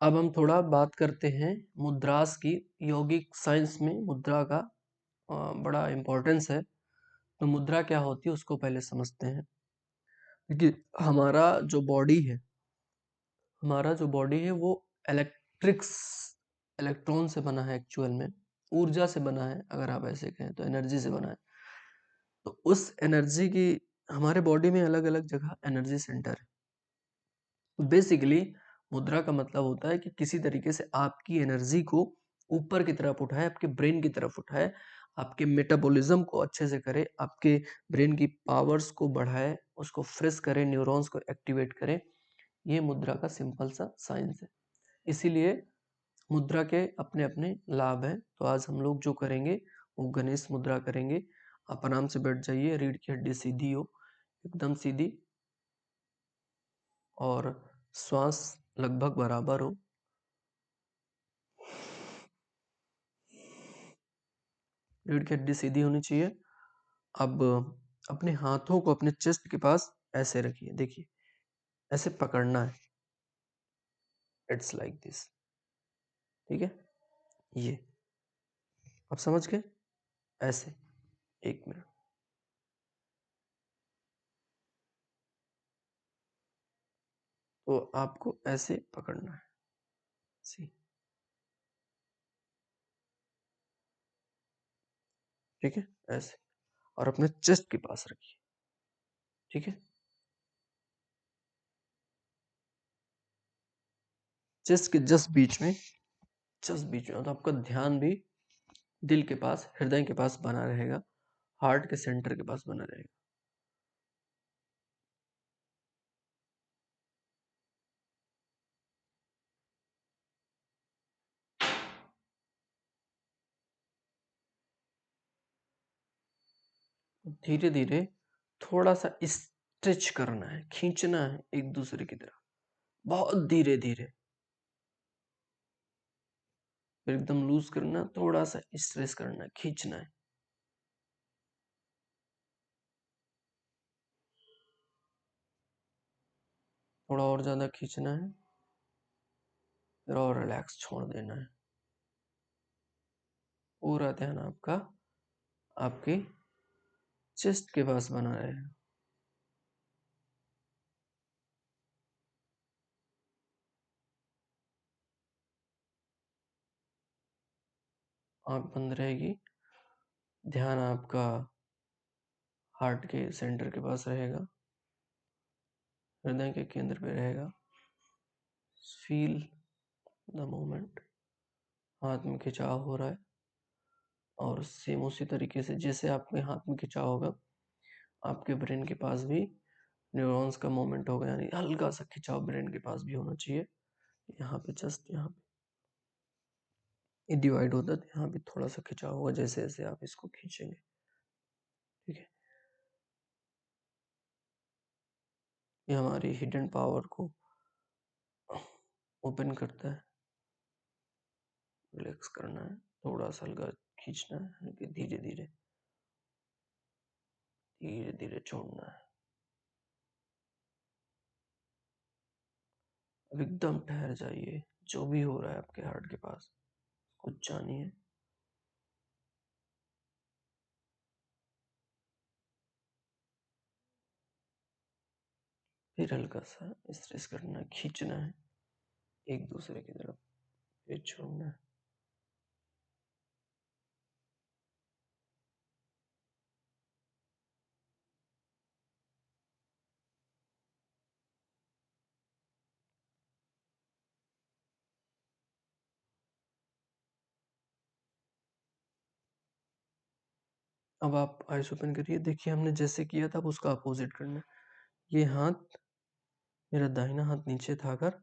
अब हम थोड़ा बात करते हैं मुद्रास की। योगिक साइंस में मुद्रा का बड़ा इम्पोर्टेंस है। तो मुद्रा क्या होती है उसको पहले समझते हैं। कि हमारा जो बॉडी है वो इलेक्ट्रॉन से बना है, एक्चुअल में ऊर्जा से बना है, अगर आप ऐसे कहें तो एनर्जी से बना है। तो उस एनर्जी की हमारे बॉडी में अलग अलग जगह एनर्जी सेंटर है। तो बेसिकली मुद्रा का मतलब होता है कि किसी तरीके से आपकी एनर्जी को ऊपर की तरफ उठाए, आपके ब्रेन की तरफ उठाए, आपके मेटाबॉलिज्म को अच्छे से करे, आपके ब्रेन की पावर्स को बढ़ाए, उसको फ्रेश करे, न्यूरॉन्स को एक्टिवेट करे। ये मुद्रा का सिंपल सा साइंस है। इसीलिए मुद्रा के अपने अपने लाभ हैं। तो आज हम लोग जो करेंगे वो गणेश मुद्रा करेंगे। आप आराम से बैठ जाइए, रीढ़ की हड्डी सीधी हो, एकदम सीधी, और श्वास लगभग बराबर हो। रीढ़ की हड्डी सीधी होनी चाहिए। अब अपने हाथों को अपने चेस्ट के पास ऐसे रखिए, देखिए ऐसे पकड़ना है, इट्स लाइक दिस, ठीक है। ये आप समझ गए? ऐसे, एक मिनट। तो आपको ऐसे पकड़ना है, सी, ठीक है, ऐसे, और अपने चेस्ट के पास रखिए, ठीक है। चेस्ट के जस्ट बीच में, तो आपका ध्यान भी दिल के पास, हृदय के पास बना रहेगा, हार्ट के सेंटर के पास बना रहेगा। धीरे धीरे थोड़ा सा स्ट्रेच करना है, खींचना है एक दूसरे की तरफ, बहुत धीरे धीरे। फिर एकदम लूज करना, थोड़ा सा स्ट्रेच करना है, खींचना है। थोड़ा और ज्यादा खींचना है, फिर और रिलैक्स छोड़ देना है। पूरा ध्यान आपका आपके चेस्ट के पास बना रहेगा। आंख बंद रहेगी, ध्यान आपका हार्ट के सेंटर के पास रहेगा, हृदय के केंद्र पे रहेगा। फील द मोमेंट, हाथ में खिंचाव हो रहा है, और सेम उसी तरीके से जैसे आपके हाथ में खिंचाव होगा, आपके ब्रेन के पास भी न्यूरॉन्स का मूवमेंट होगा, यानी हल्का सा खिंचाव ब्रेन के पास भी होना चाहिए। यहाँ पे जस्ट यहाँ पे ये डिवाइड होता है, तो यहाँ पे थोड़ा सा खिंचाव होगा जैसे जैसे आप इसको खींचेंगे, ठीक है। ये हमारी हिडन पावर को ओपन करता है। रिलैक्स करना है, थोड़ा सा हल्का खींचना है, धीरे धीरे धीरे धीरे छोड़ना है। अब एकदम ठहर जाइए, जो भी हो रहा है आपके हार्ट के पास कुछ जानिए। फिर हल्का सा स्ट्रेच करना है, खींचना है एक दूसरे की तरफ, फिर छोड़ना है। अब आप आइस ओपन करिए, देखिए हमने जैसे किया था अब उसका अपोजिट करना है। ये हाथ, मेरा दाहिना हाथ नीचे था, अगर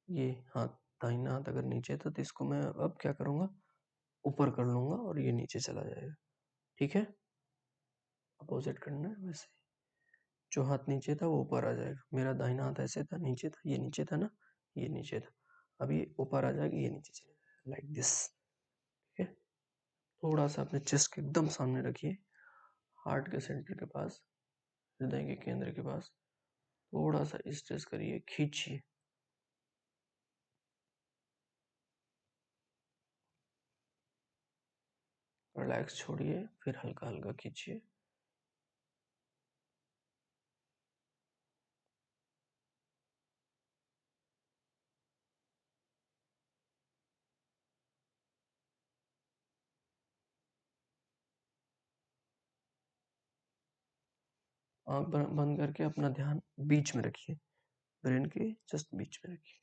ये हाथ, दाहिना हाथ अगर नीचे था, तो इसको मैं अब क्या करूँगा, ऊपर कर लूँगा और ये नीचे चला जाएगा, ठीक है। अपोजिट करना है वैसे, जो हाथ नीचे था वो ऊपर आ जाएगा। मेरा दाहिना हाथ ऐसे था, नीचे था, ये नीचे था ना, ये नीचे था, अब ये ऊपर आ जाएगा, ये नीचे चला जाएगा, लाइक दिस, ठीक है। थोड़ा सा अपने चेस्ट के एकदम सामने रखिए, हार्ट के सेंटर के पास, हृदय के केंद्र के पास। थोड़ा सा स्ट्रेच करिए, खींचिए, रिलैक्स छोड़िए, फिर हल्का हल्का खींचिए। आँख बंद करके अपना ध्यान बीच में रखिए, ब्रेन के जस्ट बीच में रखिए।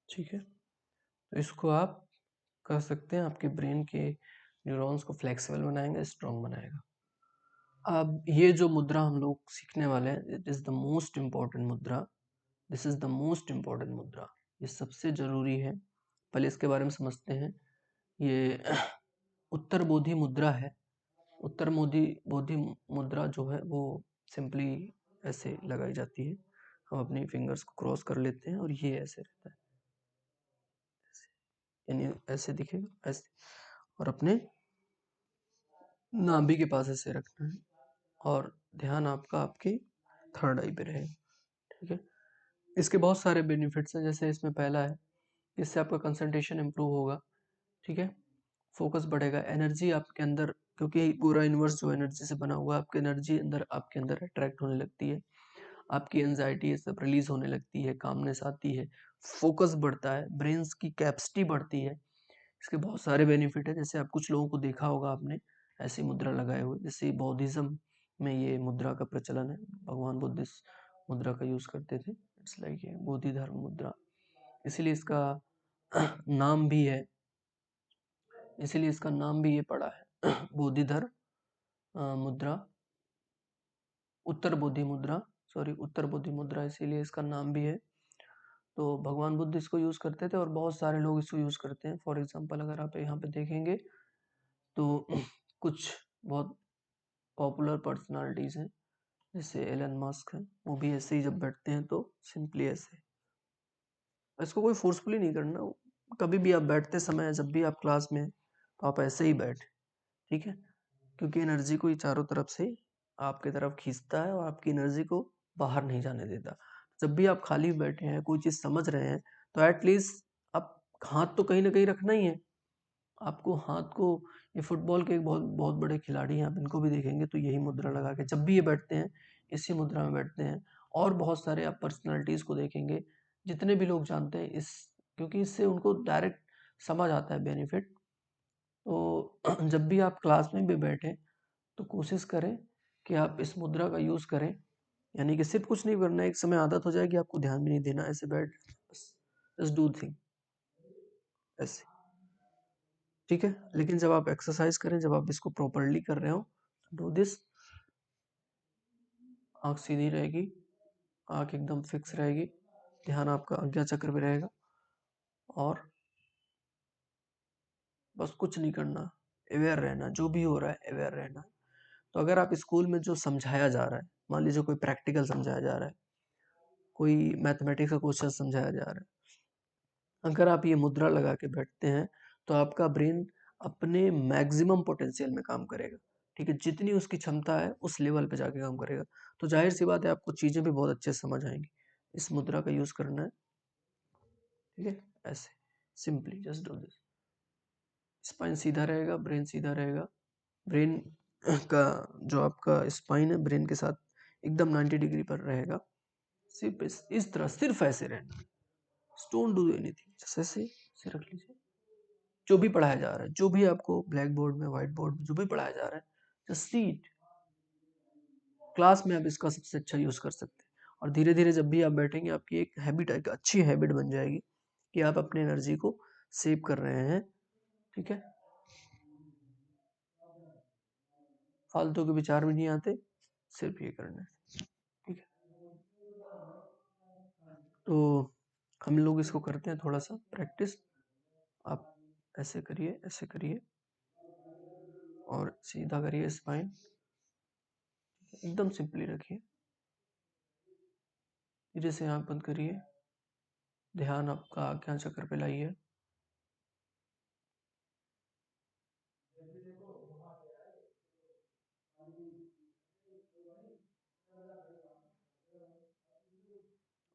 ठीक है, तो इसको आप कर सकते हैं, आपके ब्रेन के न्यूरॉन्स को फ्लेक्सिबल बनाएंगे, स्ट्रॉन्ग बनाएगा। अब ये जो मुद्रा हम लोग सीखने वाले हैं, it is the most important mudra, this is the most important mudra, ये सबसे ज़रूरी है। पहले इसके बारे में समझते हैं। ये उत्तर बोधि मुद्रा है। उत्तर बोधि बोधि मुद्रा जो है वो सिंपली ऐसे लगाई जाती है। हम अपनी फिंगर्स को क्रॉस कर लेते हैं और ये ऐसे रहता है, यानी ऐसे दिखेगा ऐसे, और अपने नाभि के पास ऐसे रखना है और ध्यान आपका आपकी थर्ड आई पे रहे। ठीक है, इसके बहुत सारे बेनिफिट्स हैं। जैसे इसमें पहला है, इससे आपका कंसंट्रेशन इम्प्रूव होगा। ठीक है, फोकस बढ़ेगा, एनर्जी आपके अंदर, क्योंकि पूरा यूनिवर्स जो एनर्जी से बना हुआ है, आपकी एनर्जी अंदर आपके अंदर अट्रैक्ट होने लगती है, आपकी एंजाइटी ये सब रिलीज होने लगती है, कामनेस आती है, फोकस बढ़ता है, ब्रेन्स की कैपेसिटी बढ़ती है। इसके बहुत सारे बेनिफिट है। जैसे आप कुछ लोगों को देखा होगा आपने ऐसी मुद्रा लगाए हुए, जैसे बौद्धिज्म में ये मुद्रा का प्रचलन है, भगवान बुद्ध इस मुद्रा का यूज करते थे। इट्स लाइक ये बोधि धर्म मुद्रा, इसीलिए इसका नाम भी है, इसीलिए इसका नाम भी ये पड़ा है बोधिधर मुद्रा, उत्तर बोधि मुद्रा, सॉरी उत्तर बोधि मुद्रा, इसीलिए इसका नाम भी है। तो भगवान बुद्ध इसको यूज करते थे और बहुत सारे लोग इसको यूज करते हैं। फॉर एग्जांपल अगर आप यहाँ पे देखेंगे तो कुछ बहुत पॉपुलर पर्सनालिटीज हैं, जैसे एलन मस्क है, वो भी ऐसे ही जब बैठते हैं तो सिंपली ऐसे, इसको कोई फोर्सफुली नहीं करना, कभी भी आप बैठते समय, जब भी आप क्लास में, तो आप ऐसे ही बैठ, ठीक है, क्योंकि एनर्जी को ये चारों तरफ से आपके तरफ खींचता है और आपकी एनर्जी को बाहर नहीं जाने देता। जब भी आप खाली बैठे हैं, कोई चीज़ समझ रहे हैं, तो एटलीस्ट आप हाथ तो कहीं ना कहीं रखना ही है। आपको हाथ को, ये फुटबॉल के एक बहुत बहुत बड़े खिलाड़ी हैं, आप इनको भी देखेंगे तो यही मुद्रा लगा के जब भी ये बैठते हैं, इसी मुद्रा में बैठते हैं। और बहुत सारे आप पर्सनालिटीज़ को देखेंगे, जितने भी लोग जानते हैं इस, क्योंकि इससे उनको डायरेक्ट समझ आता है बेनिफिट। तो जब भी आप क्लास में भी बैठें तो कोशिश करें कि आप इस मुद्रा का यूज़ करें, यानी कि सिर्फ कुछ नहीं करना है, एक समय आदत हो जाएगी, आपको ध्यान भी नहीं देना, ऐसे बैठ बस, जस्ट डू थिंग ऐसे। ठीक है, लेकिन जब आप एक्सरसाइज करें, जब आप इसको प्रॉपरली कर रहे हो, डू दिस, आँख सीधी रहेगी, आँख एकदम फिक्स रहेगी, ध्यान आपका आज्ञा चक्र में रहेगा, और बस कुछ नहीं करना, अवेयर रहना, जो भी हो रहा है अवेयर रहना। तो अगर आप स्कूल में जो समझाया जा रहा है, मान लीजिए कोई प्रैक्टिकल समझाया जा रहा है, कोई मैथमेटिक्स का क्वेश्चन समझाया जा रहा है, अगर आप ये मुद्रा लगा के बैठते हैं तो आपका ब्रेन अपने मैक्सिमम पोटेंशियल में काम करेगा। ठीक है, जितनी उसकी क्षमता है उस लेवल पे जाके काम करेगा। तो जाहिर सी बात है आपको चीज़ें भी बहुत अच्छे से समझ आएंगी। इस मुद्रा का यूज़ करना है, ठीक है, ऐसे simply just do this. Spine सीधा रहेगा, ब्रेन सीधा रहेगा। ब्रेन का जो आपका स्पाइन है ब्रेन के साथ एकदम 90 डिग्री पर रहेगा। सिर्फ इस तरह सिर्फ ऐसे रहना, डोंट डू एनीथिंग, जैसे ऐसे रख लीजिए। जो भी पढ़ाया जा रहा है, जो भी आपको ब्लैक बोर्ड में, व्हाइट बोर्ड में जो भी पढ़ाया जा रहा है, जस्ट सी इट। क्लास में आप इसका सबसे अच्छा यूज कर सकते हैं। और धीरे धीरे जब भी आप बैठेंगे, आपकी एक हैबिट, एक अच्छी हैबिट बन जाएगी कि आप अपनी एनर्जी को सेव कर रहे हैं। ठीक है, फालतू के विचार भी नहीं आते, सिर्फ ये करना है। ठीक है, तो हम लोग इसको करते हैं थोड़ा सा प्रैक्टिस। आप ऐसे करिए, ऐसे करिए और सीधा करिए स्पाइन, एकदम सिंपली रखिए। धीरे से आंख बंद करिए, ध्यान आपका आज्ञा चक्र पे लाइए।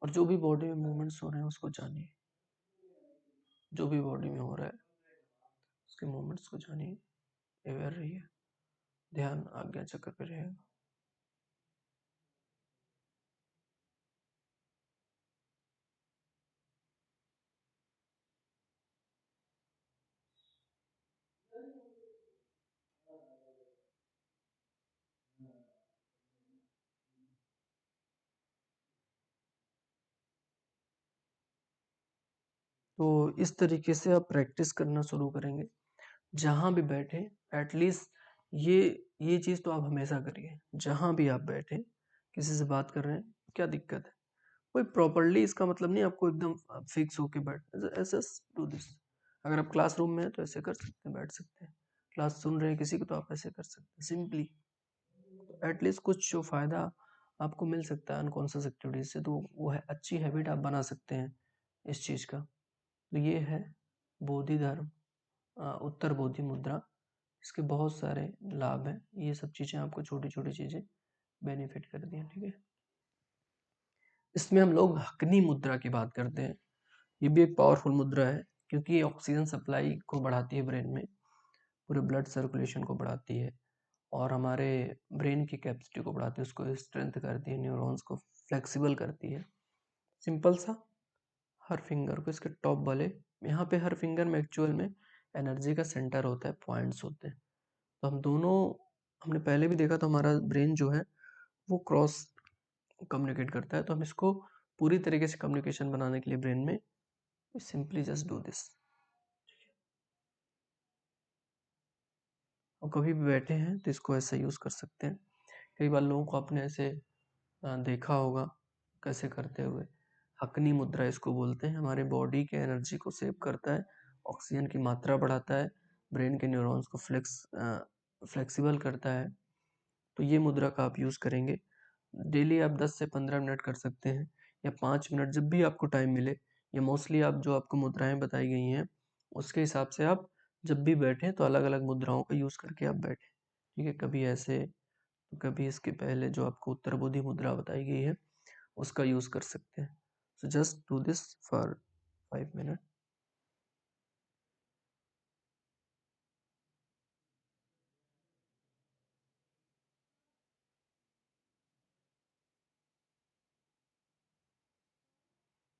और जो भी बॉडी में मूवमेंट्स हो रहे हैं उसको जानिए, जो भी बॉडी में हो रहा है उसके मूवमेंट्स को जानिए, अवेयर रहिए, ध्यान आज्ञा चक्र पे रहेगा। तो इस तरीके से आप प्रैक्टिस करना शुरू करेंगे, जहाँ भी बैठे एटलीस्ट ये ये चीज़ तो आप हमेशा करिए। जहाँ भी आप बैठे, किसी से बात कर रहे हैं, क्या दिक्कत है, कोई प्रॉपरली, इसका मतलब नहीं आपको एकदम फिक्स होके बैठ, ऐसे डू दिस। अगर आप क्लासरूम में हैं तो ऐसे कर सकते हैं, बैठ सकते हैं। क्लास सुन रहे हैं किसी को तो आप ऐसे कर सकते हैं सिंपली। एटलीस्ट कुछ जो फ़ायदा आपको मिल सकता है अनकॉन्शियस एक्टिविटीज से, तो वो है अच्छी हैबिट आप बना सकते हैं इस चीज़ का। तो ये है बोधि धर्म, उत्तर बोधि मुद्रा। इसके बहुत सारे लाभ हैं, ये सब चीज़ें आपको छोटी छोटी चीज़ें बेनिफिट कर दी हैं। ठीक है, इसमें हम लोग हकनी मुद्रा की बात करते हैं। ये भी एक पावरफुल मुद्रा है, क्योंकि ये ऑक्सीजन सप्लाई को बढ़ाती है ब्रेन में, पूरे ब्लड सर्कुलेशन को बढ़ाती है और हमारे ब्रेन की कैपेसिटी को बढ़ाती है, उसको स्ट्रेंथ करती है, न्यूरॉन्स को फ्लेक्सिबल करती है। सिंपल सा, हर फिंगर को इसके टॉप वाले, यहाँ पे हर फिंगर में एक्चुअल में एनर्जी का सेंटर होता है, पॉइंट्स होते हैं। तो हम दोनों, हमने पहले भी देखा, तो हमारा ब्रेन जो है वो क्रॉस कम्युनिकेट करता है। तो हम इसको पूरी तरीके से कम्युनिकेशन बनाने के लिए ब्रेन में सिंपली जस्ट डू दिस। और कभी भी बैठे हैं तो इसको ऐसे यूज़ कर सकते हैं। कई बार लोगों को आपने ऐसे देखा होगा कैसे करते हुए। हकनी मुद्रा इसको बोलते हैं, हमारे बॉडी के एनर्जी को सेव करता है, ऑक्सीजन की मात्रा बढ़ाता है, ब्रेन के न्यूरॉन्स को फ्लेक्सिबल करता है। तो ये मुद्रा का आप यूज़ करेंगे। डेली आप 10 से 15 मिनट कर सकते हैं, या 5 मिनट, जब भी आपको टाइम मिले। या मोस्टली आप जो आपको मुद्राएं बताई गई हैं उसके हिसाब से आप जब भी बैठें तो अलग अलग मुद्राओं का यूज़ करके आप बैठें। ठीक है, कभी ऐसे, कभी इसके पहले जो आपको उत्तर बोधि मुद्रा बताई गई है उसका यूज़ कर सकते हैं। So just do this for 5 minute.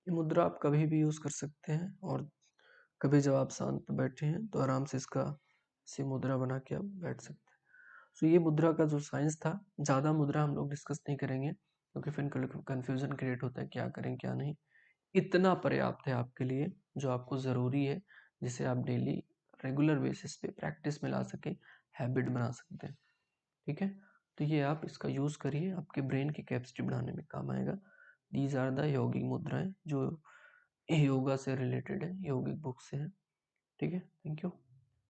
ये मुद्रा आप कभी भी यूज़ कर सकते हैं, और कभी जब आप शांत बैठे हैं तो आराम से इसका सी मुद्रा बना के आप बैठ सकते हैं। सो ये मुद्रा का जो साइंस था, ज़्यादा मुद्रा हम लोग डिस्कस नहीं करेंगे, क्योंकि फिर कन्फ्यूज़न क्रिएट होता है क्या करें क्या नहीं। इतना पर्याप्त है आपके लिए, जो आपको ज़रूरी है, जिसे आप डेली रेगुलर बेसिस पे प्रैक्टिस में ला सकें, हैबिट बना सकते हैं। ठीक है, तो ये आप इसका यूज़ करिए, आपके ब्रेन की कैपेसिटी बढ़ाने में काम आएगा। दीज आर द यौगिक मुद्राएं जो योगा से रिलेटेड है, यौगिक बुक से है। ठीक है, थैंक यू।